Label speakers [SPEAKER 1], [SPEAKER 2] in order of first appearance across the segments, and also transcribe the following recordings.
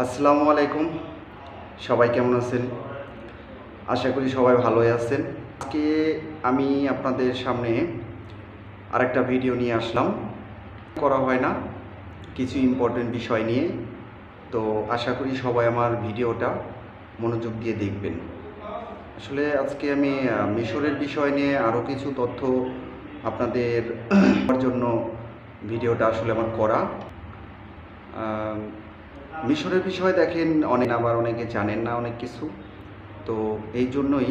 [SPEAKER 1] আসসালামু আলাইকুম। সবাই কেমন আছেন? আশা করি সবাই ভালোই আছেন। আজকে আমি আপনাদের সামনে আরেকটা ভিডিও নিয়ে আসলাম। করা হয় না কিছু ইম্পর্টেন্ট বিষয় নিয়ে। তো আশা করি সবাই আমার ভিডিওটা মনোযোগ দিয়ে দেখবেন। আসলে আজকে আমি মিশরের বিষয় নিয়ে আরও কিছু তথ্য আপনাদের দেওয়ার জন্য ভিডিওটা আসলে আমার করা। মিশরের বিষয়ে দেখেন আবার অনেকে জানেন না অনেক কিছু। তো এই জন্যই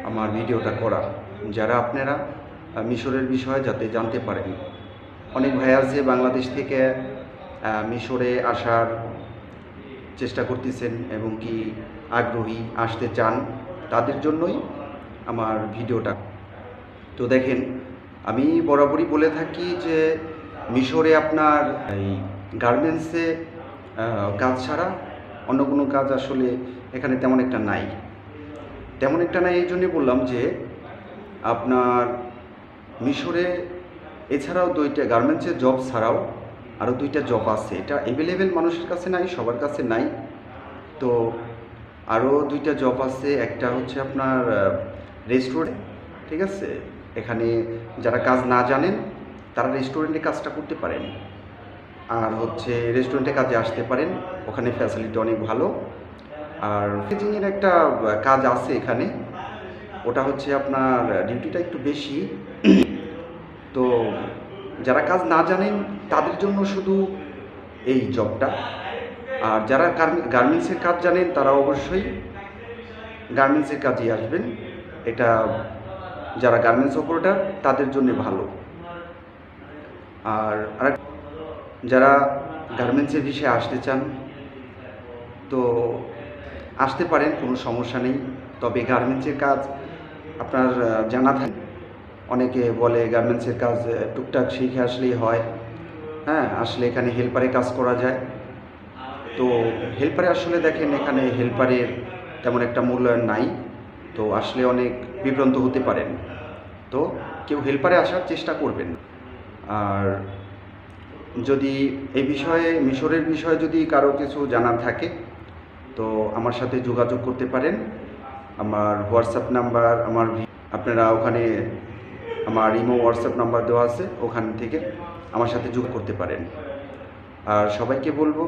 [SPEAKER 1] আমার ভিডিওটা করা, যারা আপনারা মিশরের বিষয়ে যাতে জানতে পারেন। অনেক ভাই আছে বাংলাদেশ থেকে মিশরে আসার চেষ্টা করতেছেন এবং কি আগ্রহী আসতে চান, তাদের জন্যই আমার ভিডিওটা। তো দেখেন, আমি বরাবরই বলে থাকি যে মিশরে আপনার এই গার্মেন্টসে কাজ ছাড়া অন্য কোনো কাজ আসলে এখানে তেমন একটা নাই। এই জন্যে বললাম যে আপনার মিশরে এছাড়াও গার্মেন্টসের জব ছাড়াও আরও 2টা জব আছে। এটা অ্যাভেলেবেল মানুষের কাছে নাই, সবার কাছে নাই। তো আরও 2টা জব আছে। একটা হচ্ছে আপনার রেস্টুরেন্ট, ঠিক আছে? এখানে যারা কাজ না জানেন তারা রেস্টুরেন্টে কাজটা করতে পারেন। আর হচ্ছে রেস্টুরেন্টে কাজে আসতে পারেন, ওখানে ফ্যাসিলিটি অনেক ভালো। আর প্যাকেজিংয়ের একটা কাজ আছে এখানে, ওটা হচ্ছে আপনার ডিউটিটা একটু বেশি। তো যারা কাজ না জানেন তাদের জন্য শুধু এই জবটা। আর যারা গার্মেন্টসের কাজ জানেন তারা অবশ্যই গার্মেন্টসের কাজে আসবেন। এটা যারা গার্মেন্টস অপারেটর তাদের জন্য ভালো। আর যারা গার্মেন্টসের বিষয়ে আসতে চান তো আসতে পারেন, কোনো সমস্যা নেই। তবে গার্মেন্টসের কাজ আপনার জানা থাকে। অনেকে বলে গার্মেন্টসের কাজ টুকটাক শিখে আসলেই হয়। হ্যাঁ, আসলে এখানে হেল্পারে কাজ করা যায়। তো হেল্পারে আসলে দেখেন এখানে হেল্পারের তেমন একটা মূল্যায়ন নাই। তো আসলে অনেক বিভ্রান্ত হতে পারেন। তো কেউ হেল্পারে আসার চেষ্টা করবেন। আর যদি এই বিষয়ে মিশরের বিষয়ে যদি কারো কিছু জানার থাকে তো আমার সাথে যোগাযোগ করতে পারেন। আমার হোয়াটসঅ্যাপ নাম্বার আপনারা ওখানে আমার ইমো হোয়াটসঅ্যাপ নাম্বার দেওয়া আছে, ওখান থেকে আমার সাথে যোগ করতে পারেন। আর সবাইকে বলবো